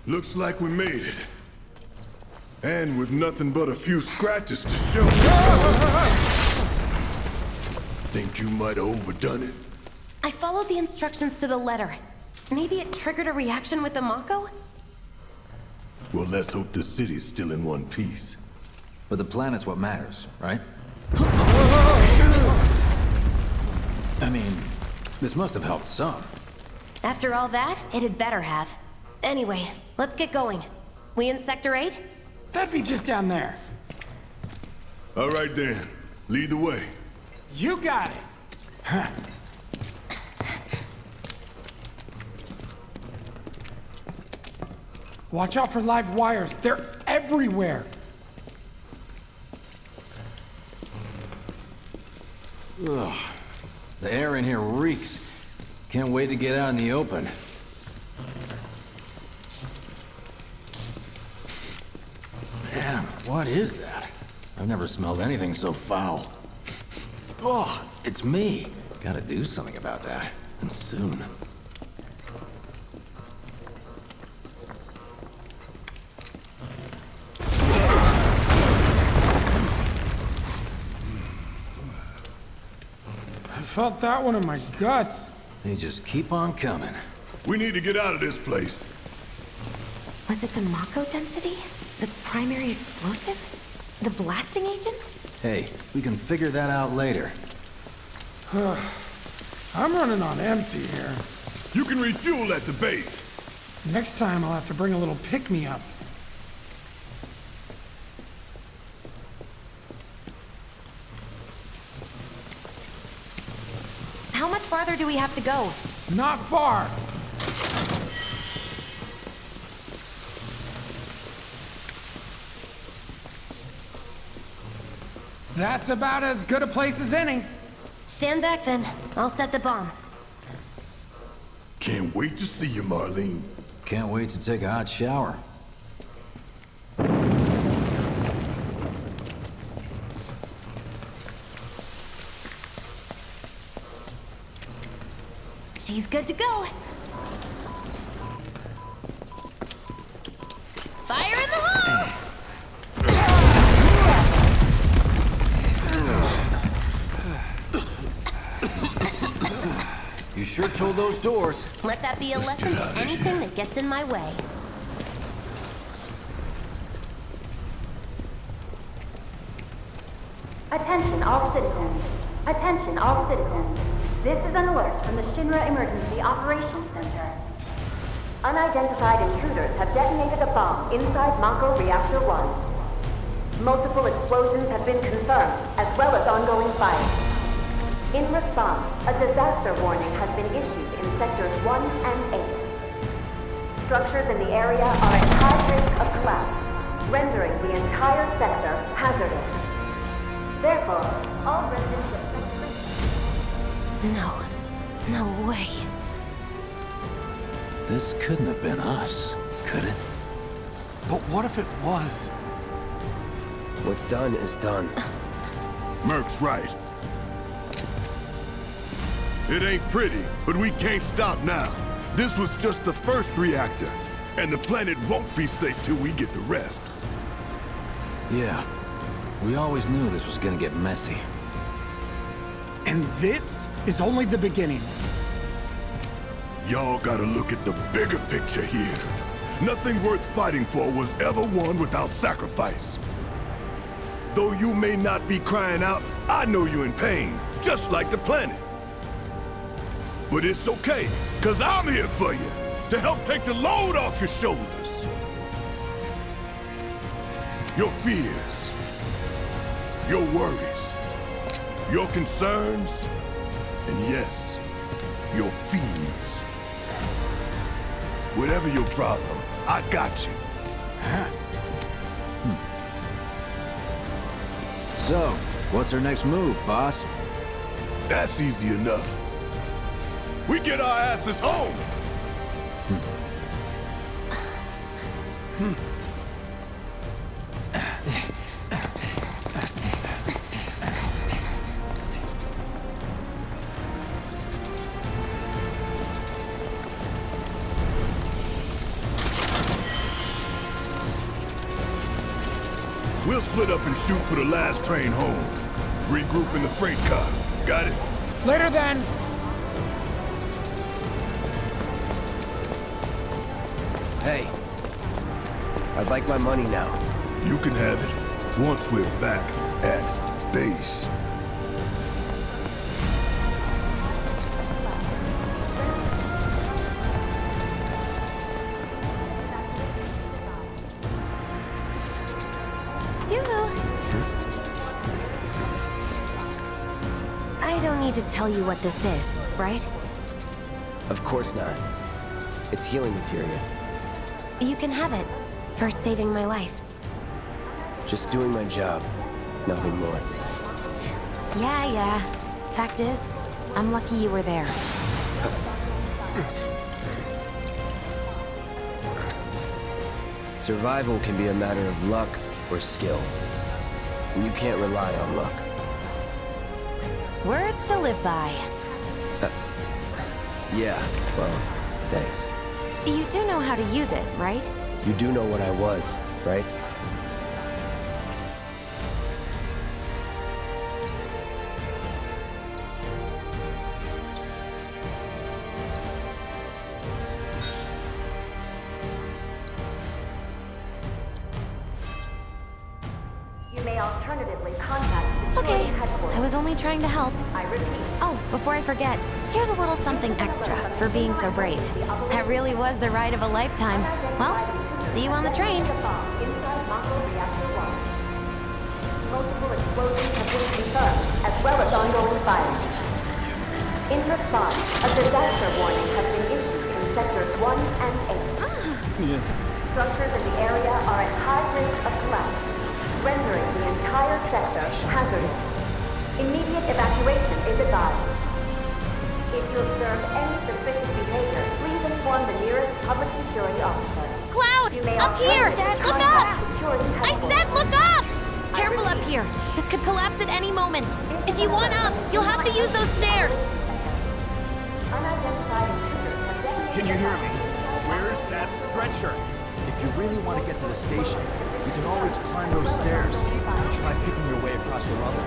Looks like we made it. And with nothing but a few scratches to show. Think you might have overdone it? I followed the instructions to the letter. Maybe it triggered a reaction with the Mako? Well, let's hope the city's still in one piece. But the planet's what matters, right? I mean, this must have helped some. After all that, it had better have. Anyway, let's get going. We in Sector 8? That'd be just down there. All right then, lead the way. You got it. Huh. Watch out for live wires. They're everywhere. Ugh. The air in here reeks. Can't wait to get out in the open. Man, what is that? I've never smelled anything so foul. Oh, it's me. Gotta do something about that. And soon. I felt that one in my guts. They just keep on coming. We need to get out of this place. Was it the Mako density? The primary explosive? The blasting agent? Hey, we can figure that out later. I'm running on empty here. You can refuel at the base. Next time I'll have to bring a little pick-me-up. How much farther do we have to go? Not far. That's about as good a place as any. Stand back then. I'll set the bomb. Can't wait to see you, Marlene. Can't wait to take a hot shower. She's good to go. Fire in the hole! You sure told those doors. Let that be a lesson to anything that gets in my way. Attention all citizens. Attention all citizens. This is an alert from the Shinra Emergency Operations Center. Unidentified intruders have detonated a bomb inside Mako Reactor 1. Multiple explosions have been confirmed, as well as ongoing fire. In response, a disaster warning has been issued in Sectors 1 and 8. Structures in the area are at high risk of collapse, rendering the entire sector hazardous. Therefore, all residents of No way. This couldn't have been us, could it? But what if it was? What's done is done. Merc's right. It ain't pretty, but we can't stop now. This was just the first reactor, and the planet won't be safe till we get the rest. Yeah. We always knew this was gonna get messy. And this is only the beginning. Y'all gotta look at the bigger picture here. Nothing worth fighting for was ever won without sacrifice. Though you may not be crying out, I know you're in pain, just like the planet. But it's okay, 'cause I'm here for you, to help take the load off your shoulders. Your fears, your worries, your concerns, and yes, your fees. Whatever your problem, I got you. So, what's our next move, boss? That's easy enough. We get our asses home! We'll split up and shoot for the last train home. Regroup in the freight car. Got it? Later then. Hey. I'd like my money now. You can have it once we're back at base. I don't need to tell you what this is, right? Of course not. It's healing material. You can have it for saving my life. Just doing my job. Nothing more. Yeah. Fact is, I'm lucky you were there. Survival can be a matter of luck or skill. And you can't rely on luck. Words to live by. Yeah, well, thanks. You do know how to use it, right? You do know what I was, right? You may alternatively contact security Okay, headquarters. I was only trying to help. I repeat. Oh, before I forget, here's a little something extra for being so brave. That really was the ride of a lifetime. Well, see you on the train. Inside Mako Reactor 1. Multiple explosions have been confirmed, as well as ongoing fire. In response, a disaster warning has been issued in sectors 1 and 8. Structures in the area are at high risk of collapse, rendering the entire sector hazardous. Immediate evacuation is advised. If you observe any suspicious behavior, please inform the nearest public security officer. Cloud! You may Up here! alternatively Look contact up! security I headquarters. said look up! Careful up here. This could collapse at any moment. If you want up, you'll have to use those stairs. Unidentified intruders have detonated Can you hear me? Where's that stretcher? If you really want to get to the station, you can always climb those stairs. Try picking your way across the rubble.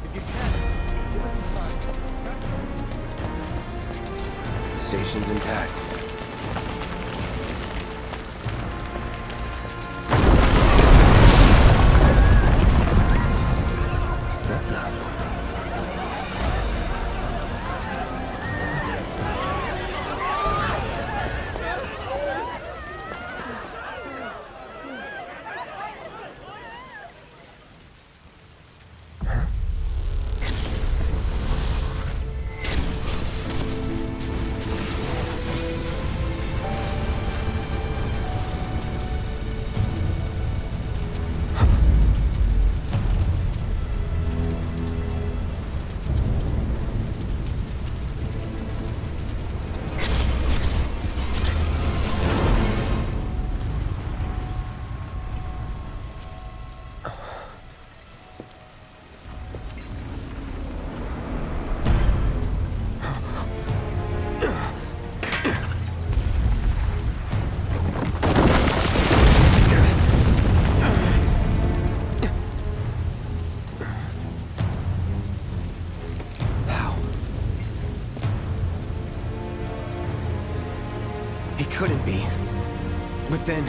If you can, give us a sign. Station's intact. What the? He couldn't be. But then...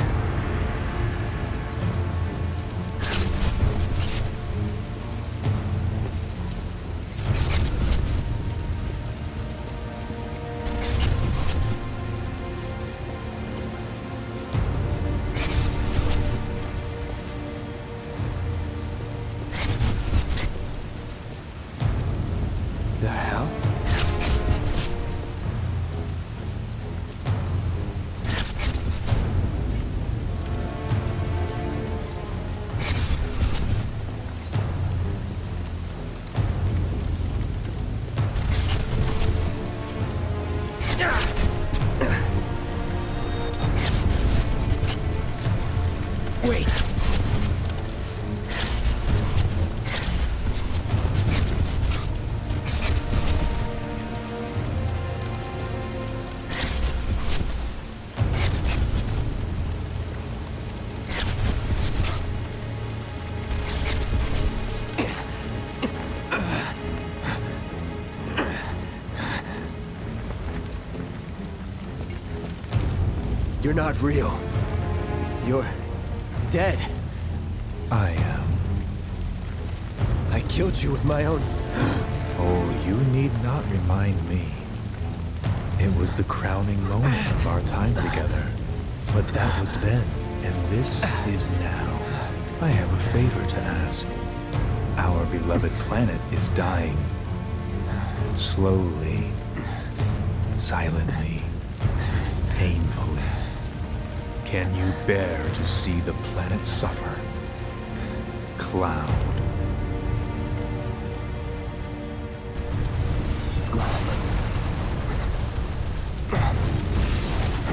You're not real. You're dead. I am. I killed you with my own... Oh, you need not remind me. It was the crowning moment of our time together. But that was then, and this is now. I have a favor to ask. Our beloved planet is dying. Slowly, silently, painfully. Can you bear to see the planet suffer? Cloud.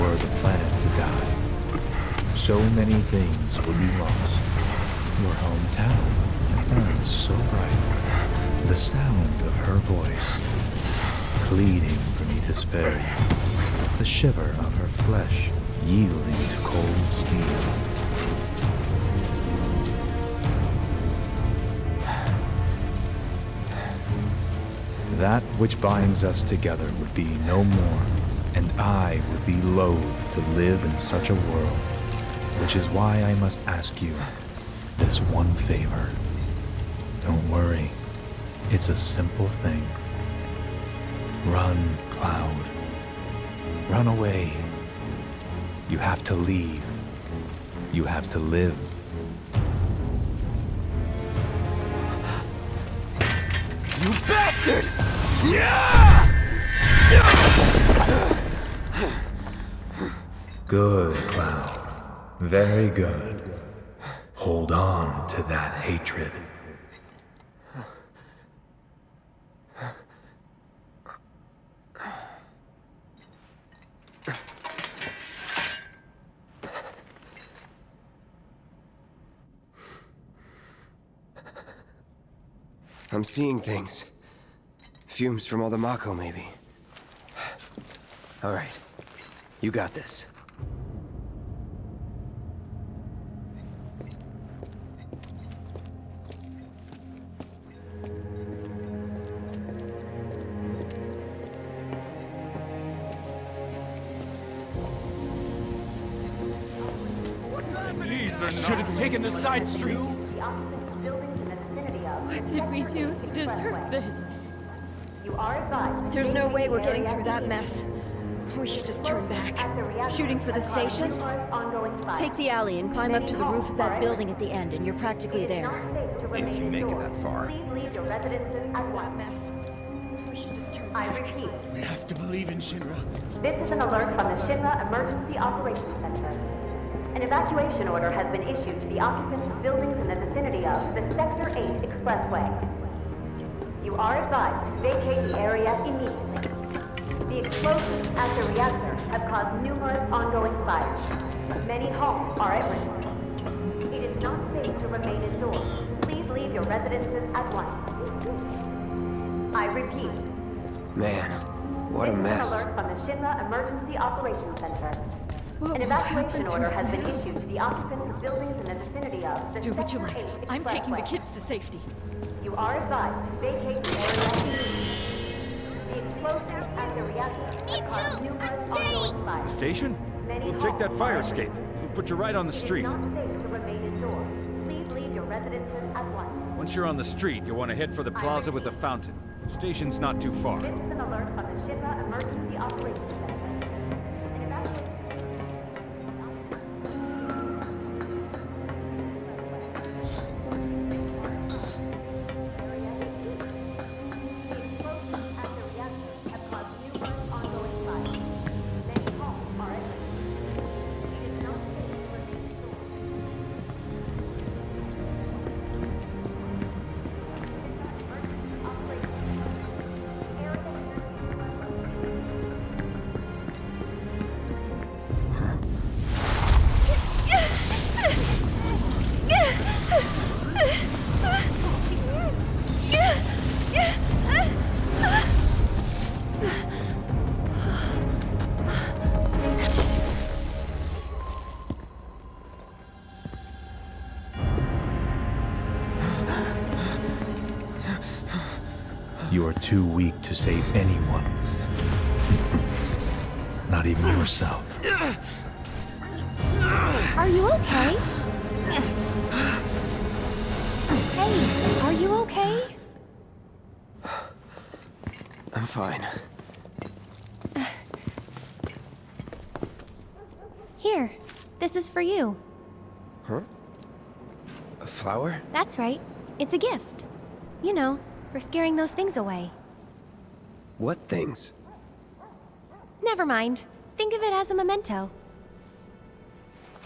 Were the planet to die, so many things would be lost. Your hometown that burns so bright. The sound of her voice, pleading for me to spare you. The shiver of her flesh, yielding to cold steel. That which binds us together would be no more, and I would be loath to live in such a world, which is why I must ask you this one favor. Don't worry, it's a simple thing. Run, Cloud. Run away. You have to leave. You have to live. You bastard! Good, Cloud. Very good. Hold on to that hatred. I'm seeing things. Fumes from all the Mako, maybe. All right. You got this. Should have taken the side streets. What did we do to deserve this? You are advised. There's no way we're getting through that mess. We should just turn back. Shooting for the station? Take the alley and climb up to the roof of that building at the end, and you're practically there. If you make it that far. That mess. We should just turn I back. repeat, We have to believe in Shinra. this is an alert from the Shinra Emergency Operations Center. An evacuation order has been issued to the occupants of buildings in the vicinity of the Sector 8 Expressway. You are advised to vacate the area immediately. The explosions at the reactor have caused numerous ongoing fires. Many homes are at risk. It is not safe to remain indoors. Please leave your residences at once. I repeat, Man, what a this is an mess. alert from the Shinra Emergency Operations Center. What An will evacuation happen to order us has been now? issued to the occupants of buildings in the vicinity of the Do what you Sector like. 8 I'm taking the Expressway. kids to safety. You are advised to vacate the area. The explosions at the reactor have caused numerous ongoing fires. Station? Many We'll take that homes fire are- escape. We'll put you right on the It street. is not safe to remain indoors. Please leave your residences at once. Once you're on the street, you'll want to head for the plaza with the fountain. The station's not too far. This is an alert from the Shinra Emergency Operations Center. An evacuation You are too weak to save anyone. Not even yourself. Are you okay? Hey, are you okay? I'm fine. Here, this is for you. Huh? A flower? That's right. It's a gift. You know, for scaring those things away. What things? Never mind. Think of it as a memento.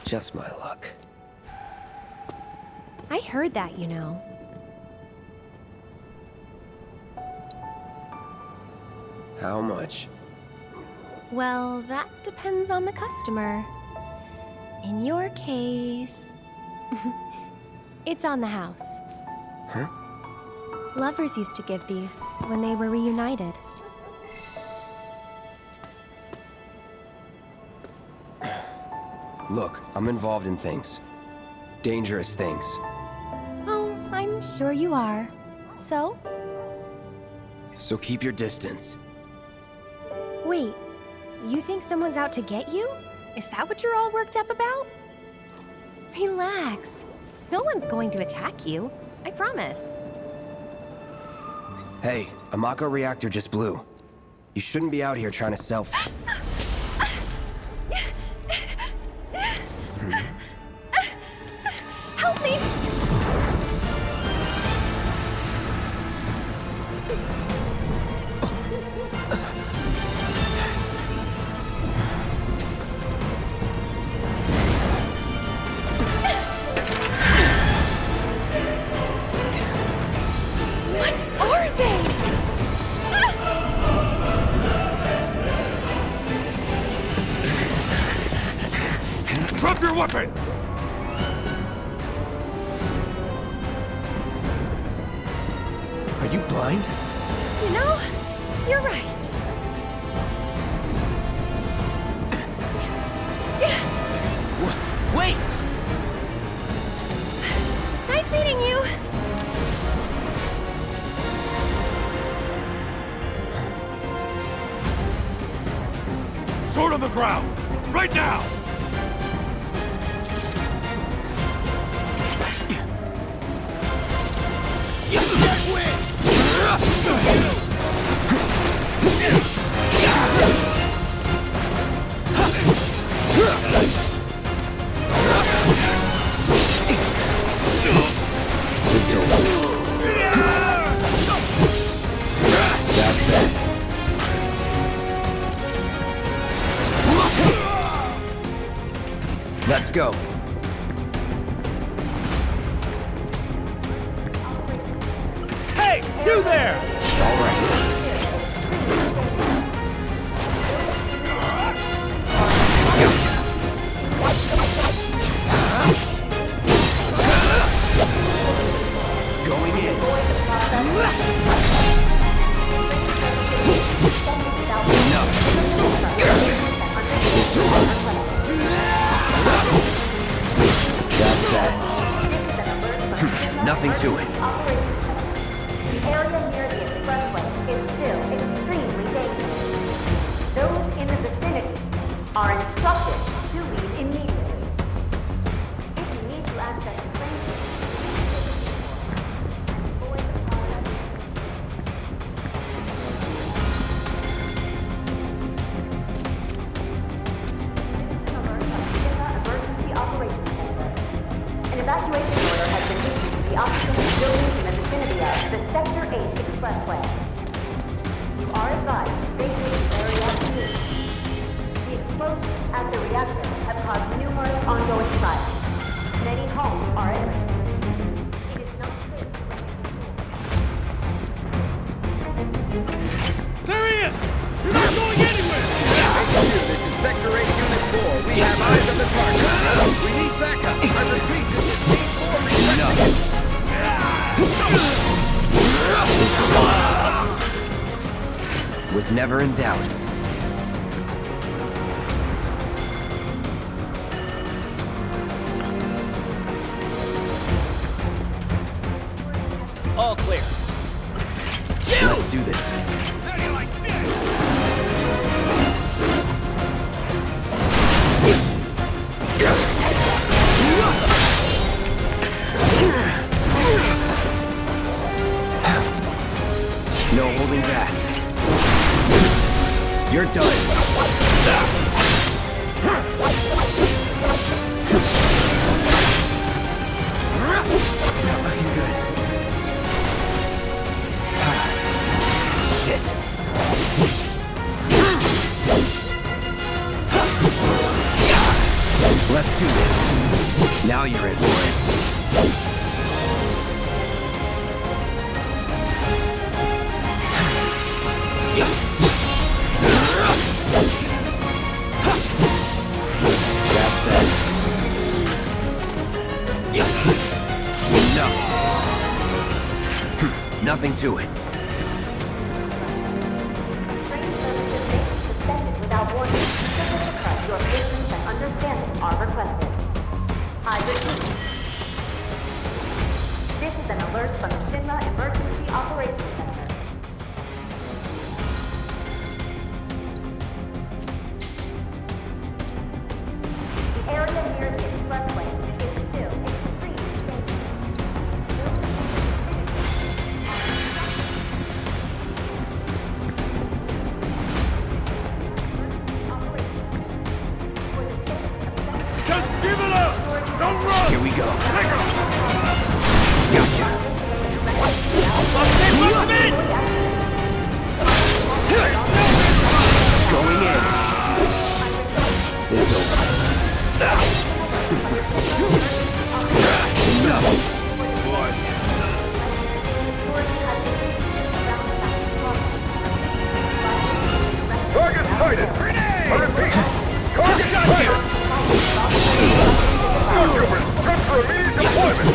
Just my luck. I heard that, you know. How much? Well, that depends on the customer. In your case... it's on the house. Huh? Lovers used to give these when they were reunited. Look, I'm involved in things. Dangerous things. Oh, I'm sure you are. So? So keep your distance. Wait, you think someone's out to get you? Is that what you're all worked up about? Relax. No one's going to attack you. I promise. Hey, a Mako reactor just blew. You shouldn't be out here trying to sell. Help me! What are they? Drop your weapon! Are you blind? You know, you're right. Wait! Nice meeting you. Sword on the ground! Right now! Let's go. Hey, you there! All right. Going in. That's that. Nothing to it. The area near the expressway is still extremely dangerous. Those in the vicinity are instructed to leave immediately. If you need to access the train avoid the process. Alert of Cinema Emergency Operations Center. An evacuation order has been issued to the occupants of buildings in the vicinity of the Sector 8 Expressway. You are advised to vacate the area immediately. The explosions at the reactor have caused numerous ongoing fires. Many homes are at risk. It is not safe to There he is! You're not going anywhere! This is Sector 8 Unit 4. We have eyes on the target. We need backup. I repeat, this is Team 4 requesting. Was never in doubt. All clear. Let's do this. How do you like this? Let's do this. Now you're in for it. That's it. No. Nothing to it. Train services may be suspended without warning. Because your patience and understanding are requested. I repeat. This is an alert from the Shinra Emergency Operations Center. The area near the expressway is still extremely dangerous. Just give it up! Don't run! Here we go. Gotcha. Going in. It's over. Enough. Target sighted! I repeat! Target sighted! Stormtroopers, good for immediate deployment!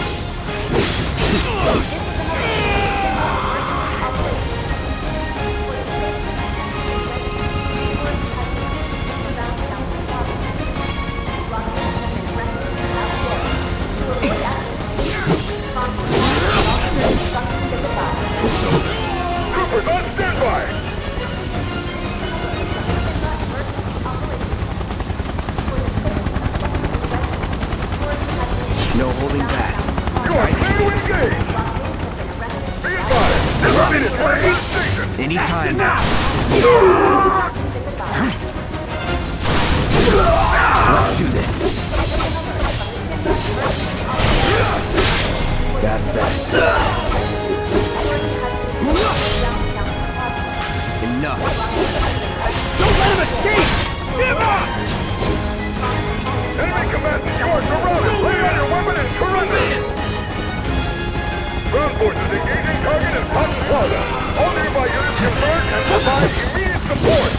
Troopers on standby! No holding back. You are clear to engage! Be advised, this minute we're in station! Anytime now. Let's do this. That's that. Enough. Don't let him escape! Give up! Enemy combatants, you are surrounded! Lay down your weapon and surrender! Ground forces engaging target in Fox Plaza. All nearby units converge and provide immediate support!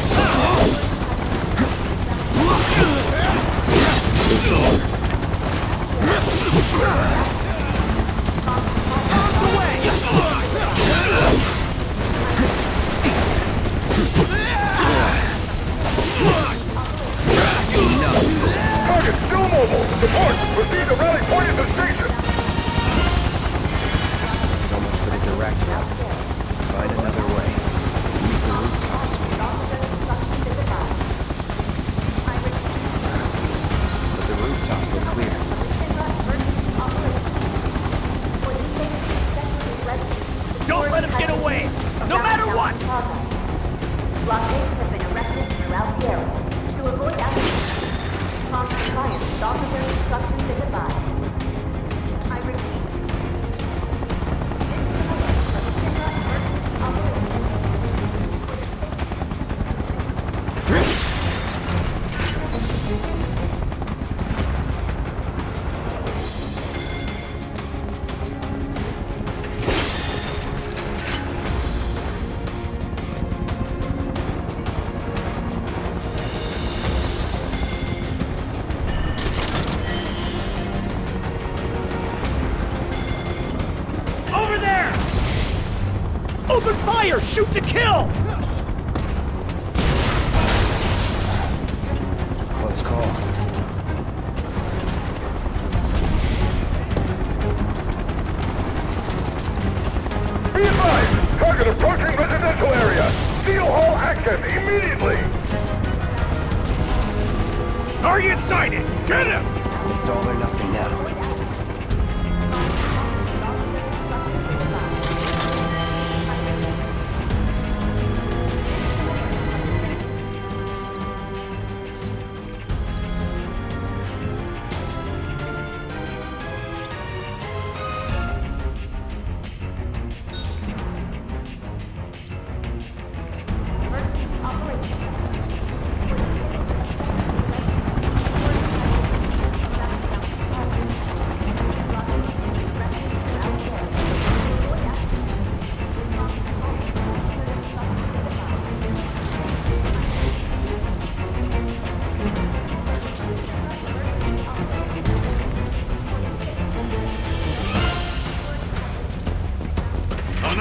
Target still mobile! Support! Proceed to rally point at the station! So much for the direct route. Find another way. Use the rooftops. But the rooftops look clear. Don't let him get away! No matter what! Blockades have been erected throughout the area to avoid accidents. Prompt compliance with officer instructions is advised. I repeat. This is an alert from the Shinra Emergency Operations Over there! Open fire! Shoot to kill! Close call. Be advised! Target approaching residential area! Steel Hall access immediately! Target sighted! Get him! It's all or nothing now.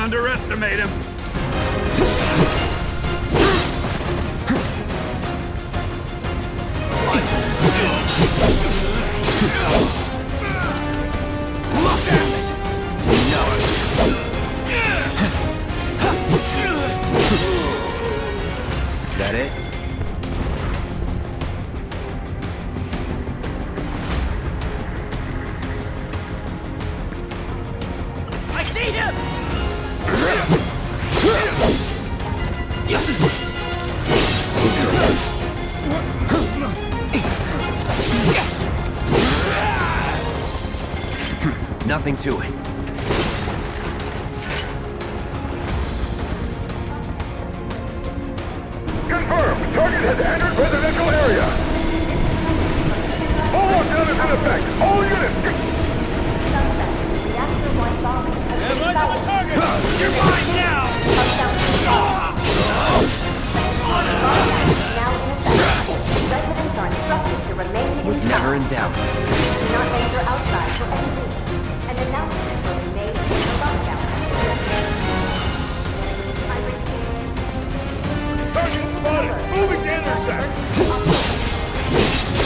underestimate him. That it? I see him! Nothing to it. Confirmed. Target has entered residential area. All lockdown is in effect. All units. Reactor 1 bombing has been Right on the stopped. target! You're mine now! Now in effect. Residents are instructed to remain Was inside. never in doubt. Do not enter outside for any reason. An announcement will be made in the lockdown. I repeat. Target spotted. Moving to intersect.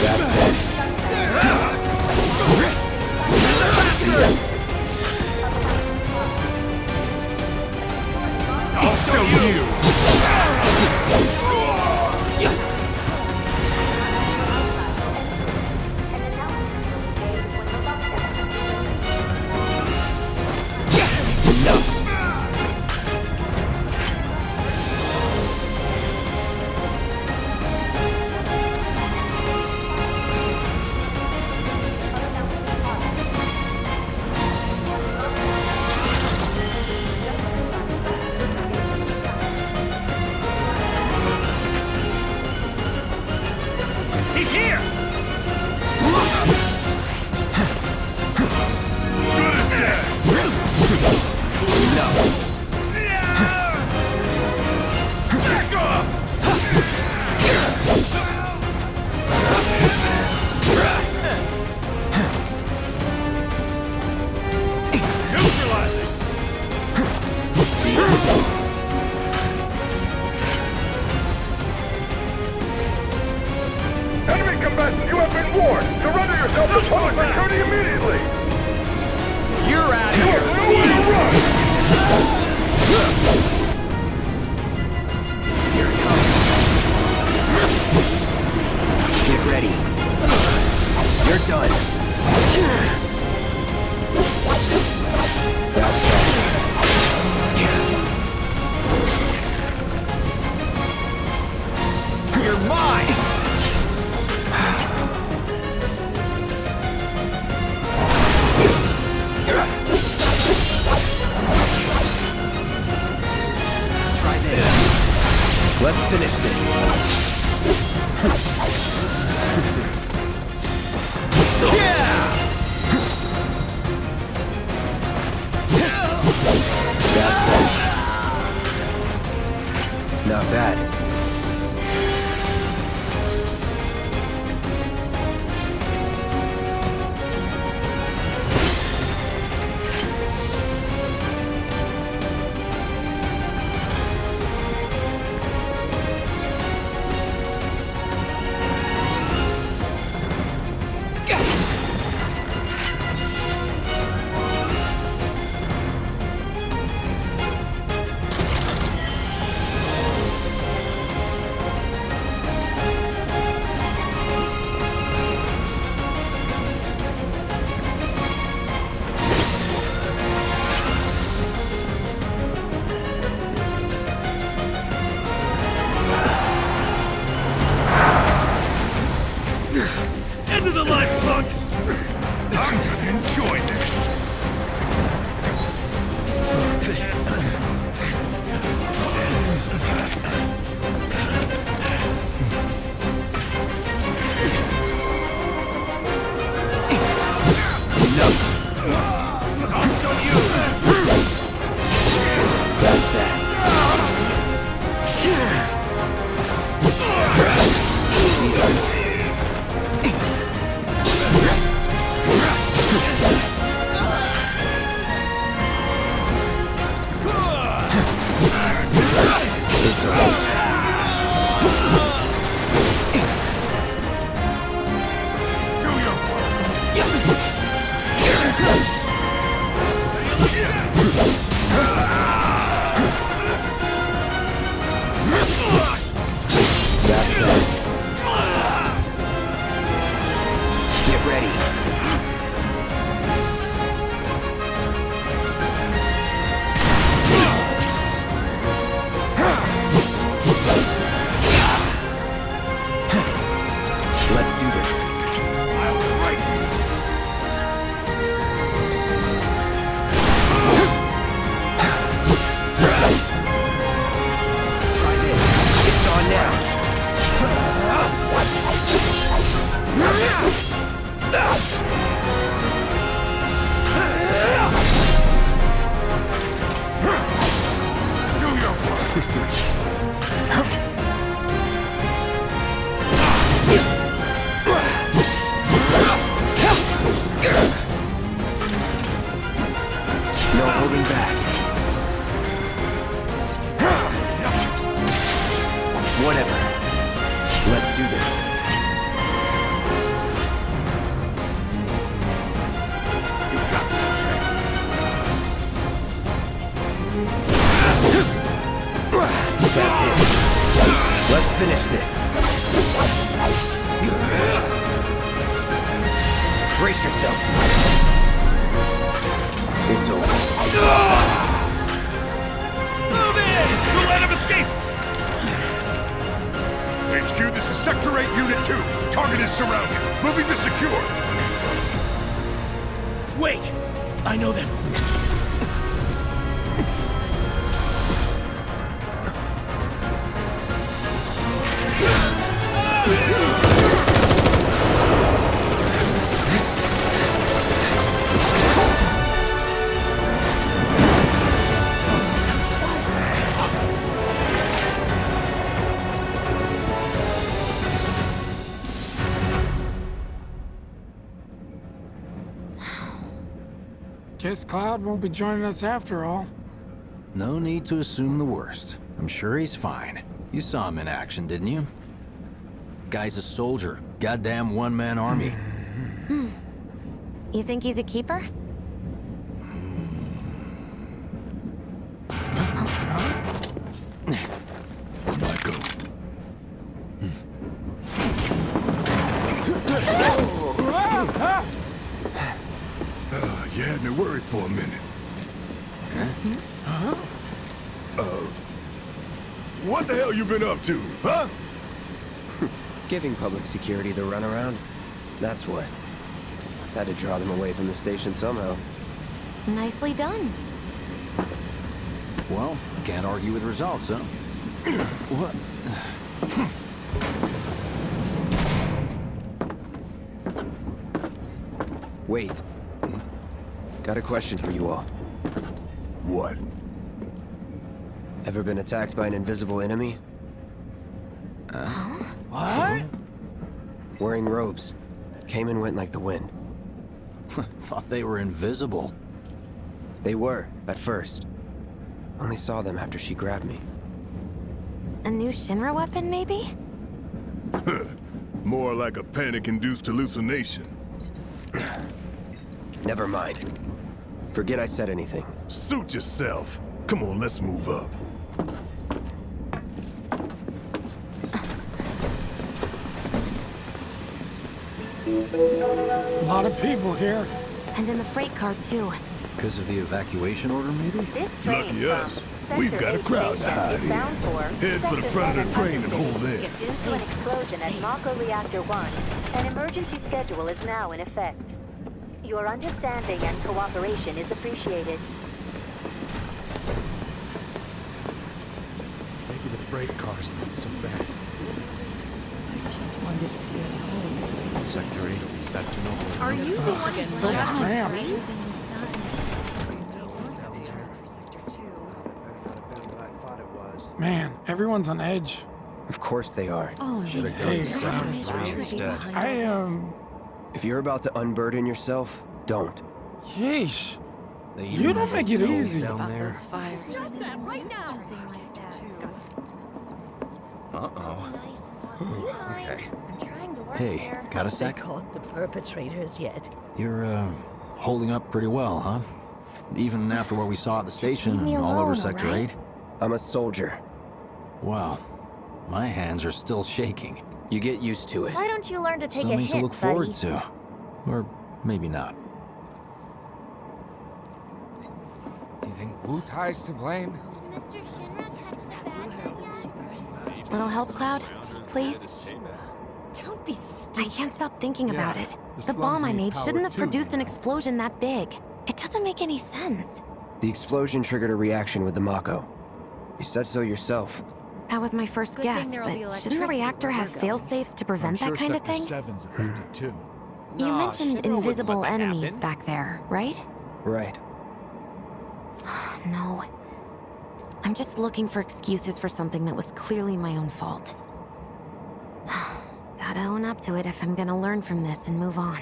That's it. I'll show you! He's here! Good as dead! Back off! Neutralizing! Enemy combatant, you have been warned. Surrender yourself to public security immediately. You're out of You here. have nowhere to run. Here it comes. Get ready. You're done. That's that. You're mine! Try this. Let's finish this. Yeah! That's that. Not bad. Let's do this. Try this. It's on now. Do your worst. No holding back. Whatever. Let's do this. You got no chance. That's it. Let's finish this. Brace yourself. It's over. Move in! We'll let him escape! HQ, this is Sector 8, Unit 2. Target is surrounded. Moving to secure. Wait! I know that. Guess Cloud won't be joining us after all. No need to assume the worst. I'm sure he's fine. You saw him in action, didn't you? Guy's a soldier. Goddamn one-man army. You think he's a keeper? Michael. You had me worried for a minute. What the hell you been up to, huh? Giving public security the runaround. That's what. Had to draw them away from the station somehow. Nicely done. Well, can't argue with results, huh? What? Wait. Got a question for you all. What? Ever been attacked by an invisible enemy? What? Wearing robes. Came and went like the wind. Thought they were invisible. They were, at first. Only saw them after she grabbed me. A new Shinra weapon, maybe? More like a panic-induced hallucination. Never mind. Forget I said anything. Suit yourself. Come on, let's move up. A lot of people here. And in the freight car, too. Because of the evacuation order, maybe? Lucky us. We've got a crowd to hide in. Head for the front of the train and hold there. Due to an explosion at Mako Reactor 1, an emergency schedule is now in effect. Your understanding and cooperation is appreciated. Maybe the freight cars need some rest. I just wanted to be at home. Sector 8 will be back to normal. Are you the one So cramped. Man, everyone's on edge. Of course they are. Oh, Should've Hey, gone Sam. instead. If you're about to unburden yourself, don't. Yeesh. You don't make it easy. About those fires. Okay. Hey, got a They sec? caught the perpetrators yet? You're, holding up pretty well, huh? Even after what we saw at the station leave me and all over alone, Sector alright? 8? I'm a soldier. Wow. My hands are still shaking. You get used to it. Why don't you learn to take a Something hit, to look buddy? forward to. Or maybe not. Do you think Wu Tai's to blame? Little help, Cloud? Please? Don't be I stupid. can't stop thinking about Yeah, it. the The bomb slums I need made power shouldn't have too, produced you an know. explosion that big. It doesn't make any sense. The explosion triggered a reaction with the Mako. You said so yourself. That was my first Good thing guess, there'll but be shouldn't the electricity reactor where have we're going. fail-safes to prevent that kind of thing? Sector 7's affected too. You Nah, mentioned Shinra wouldn't invisible let that enemies happen. back there, right? Right. No. I'm just looking for excuses for something that was clearly my own fault. Gotta own up to it if I'm gonna learn from this and move on.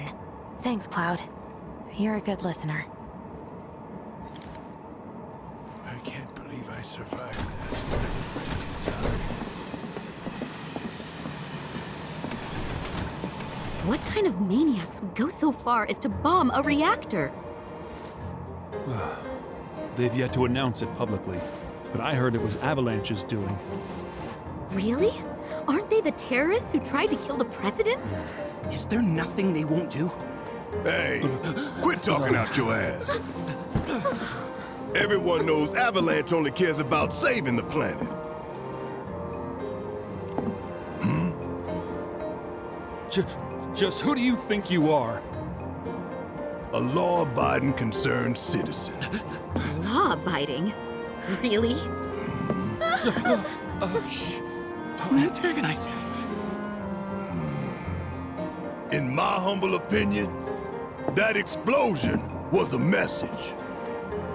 Thanks, Cloud. You're a good listener. I can't believe I survived that. What kind of maniacs would go so far as to bomb a reactor? They've yet to announce it publicly, but I heard it was Avalanche's doing. Really? Aren't they the terrorists who tried to kill the president? Is there nothing they won't do? Hey, quit talking out your ass. Everyone knows Avalanche only cares about saving the planet. Just who do you think you are? A law-abiding, concerned citizen. Law-abiding? Really? Shh. Don't antagonize him. In my humble opinion, that explosion was a message.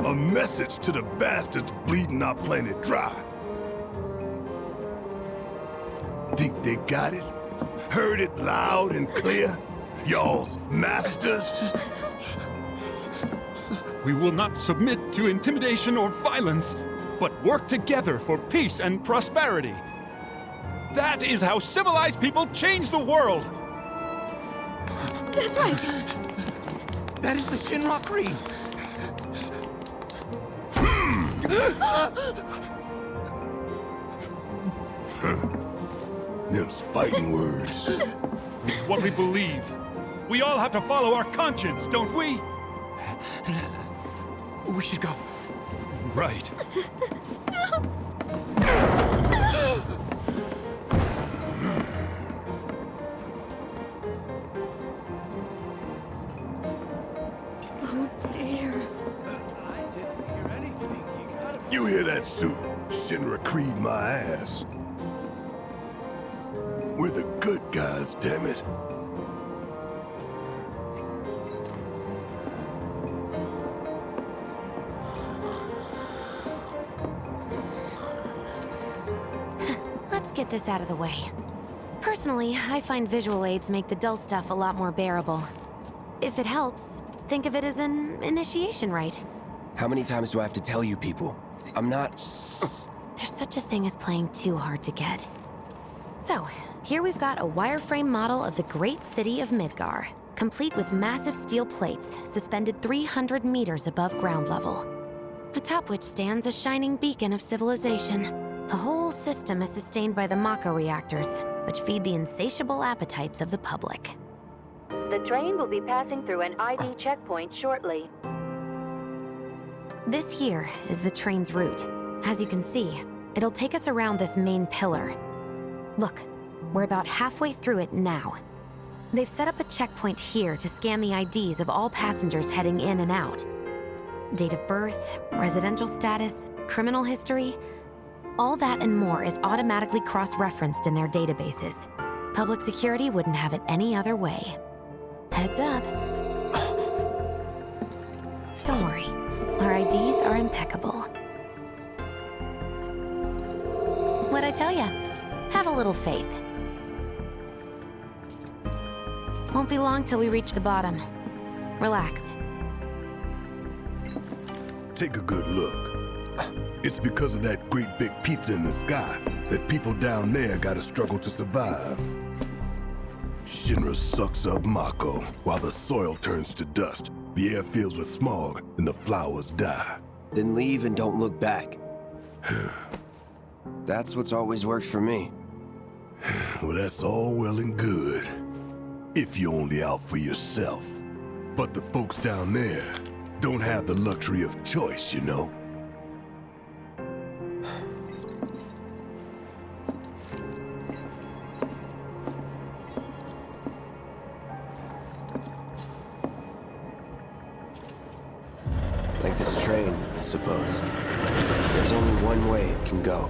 A message to the bastards bleeding our planet dry. Think they got it? Heard it loud and clear? Y'all's masters? We will not submit to intimidation or violence, but work together for peace and prosperity. That is how civilized people change the world! That's right. That is the Shinra Creed. Them's fighting words. It's what we believe. We all have to follow our conscience, don't we? We should go. Right. Oh dear. You hear that suit? Shinra Creed my ass. We're the good guys, damn it. Let's get this out of the way. Personally, I find visual aids make the dull stuff a lot more bearable. If it helps, think of it as an initiation rite. How many times do I have to tell you people? I'm not... There's such a thing as playing too hard to get. So, here we've got a wireframe model of the great city of Midgar, complete with massive steel plates suspended 300 meters above ground level, atop which stands a shining beacon of civilization. The whole system is sustained by the Mako reactors, which feed the insatiable appetites of the public. The train will be passing through an ID checkpoint shortly. This here is the train's route. As you can see, it'll take us around this main pillar. Look, we're about halfway through it now. They've set up a checkpoint here to scan the IDs of all passengers heading in and out. Date of birth, residential status, criminal history, all that and more is automatically cross-referenced in their databases. Public security wouldn't have it any other way. Heads up. Don't worry, our IDs are impeccable. What'd I tell ya? Have a little faith. Won't be long till we reach the bottom. Relax. Take a good look. It's because of that great big pizza in the sky that people down there gotta struggle to survive. Shinra sucks up Mako while the soil turns to dust, the air fills with smog, and the flowers die. Then leave and don't look back. That's what's always worked for me. Well, that's all well and good. If you're only out for yourself. But the folks down there don't have the luxury of choice, you know? Like this train, I suppose. There's only one way it can go.